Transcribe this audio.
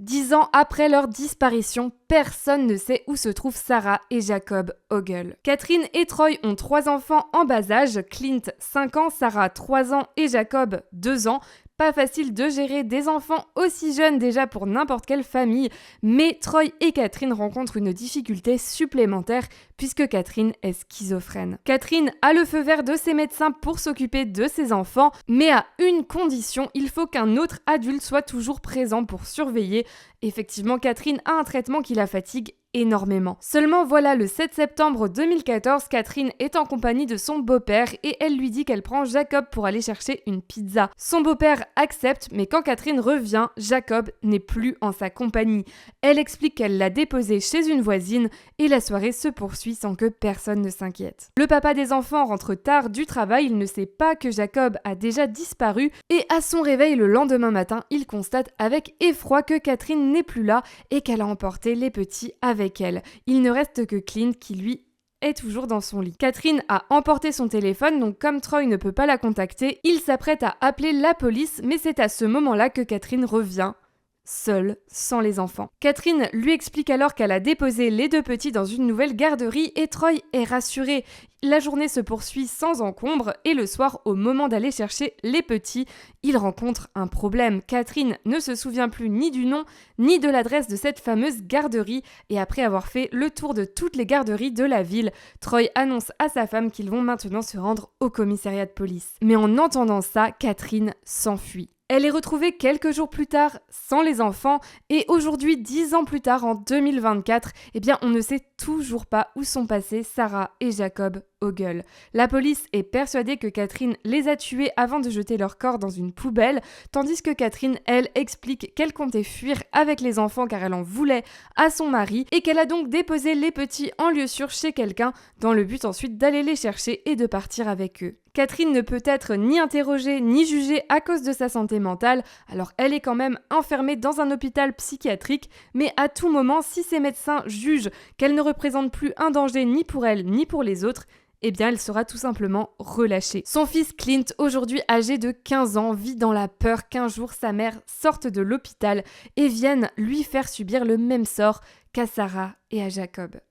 10 ans après leur disparition, personne ne sait où se trouvent Sarah et Jacob Ogle. Catherine et Troy ont 3 enfants en bas âge, Clint 5 ans, Sarah 3 ans et Jacob 2 ans. Pas facile de gérer des enfants aussi jeunes déjà pour n'importe quelle famille, mais Troy et Catherine rencontrent une difficulté supplémentaire puisque Catherine est schizophrène. Catherine a le feu vert de ses médecins pour s'occuper de ses enfants, mais à une condition, il faut qu'un autre adulte soit toujours présent pour surveiller. Effectivement, Catherine a un traitement qui la fatigue énormément. Seulement voilà, le 7 septembre 2014, Catherine est en compagnie de son beau-père et elle lui dit qu'elle prend Jacob pour aller chercher une pizza. Son beau-père accepte, mais quand Catherine revient, Jacob n'est plus en sa compagnie. Elle explique qu'elle l'a déposé chez une voisine et la soirée se poursuit sans que personne ne s'inquiète. Le papa des enfants rentre tard du travail, il ne sait pas que Jacob a déjà disparu et à son réveil le lendemain matin, il constate avec effroi que Catherine n'est plus là et qu'elle a emporté les petits avec elle. Il ne reste que Clint qui lui est toujours dans son lit. Catherine a emporté son téléphone, donc comme Troy ne peut pas la contacter, il s'apprête à appeler la police, mais c'est à ce moment-là que Catherine revient. Seule, sans les enfants. Catherine lui explique alors qu'elle a déposé les 2 petits dans une nouvelle garderie et Troy est rassuré. La journée se poursuit sans encombre et le soir, au moment d'aller chercher les petits, il rencontre un problème. Catherine ne se souvient plus ni du nom ni de l'adresse de cette fameuse garderie et après avoir fait le tour de toutes les garderies de la ville, Troy annonce à sa femme qu'ils vont maintenant se rendre au commissariat de police. Mais en entendant ça, Catherine s'enfuit. Elle est retrouvée quelques jours plus tard sans les enfants et aujourd'hui, 10 ans plus tard, en 2024, on ne sait toujours pas où sont passés Sarah et Jacob Ogle. La police est persuadée que Catherine les a tués avant de jeter leur corps dans une poubelle, tandis que Catherine, elle, explique qu'elle comptait fuir avec les enfants car elle en voulait à son mari et qu'elle a donc déposé les petits en lieu sûr chez quelqu'un dans le but ensuite d'aller les chercher et de partir avec eux. Catherine ne peut être ni interrogée ni jugée à cause de sa santé mentale, alors elle est quand même enfermée dans un hôpital psychiatrique, mais à tout moment, si ses médecins jugent qu'elle ne représente plus un danger ni pour elle ni pour les autres, elle sera tout simplement relâchée. Son fils Clint, aujourd'hui âgé de 15 ans, vit dans la peur qu'un jour sa mère sorte de l'hôpital et vienne lui faire subir le même sort qu'à Sarah et à Jacob.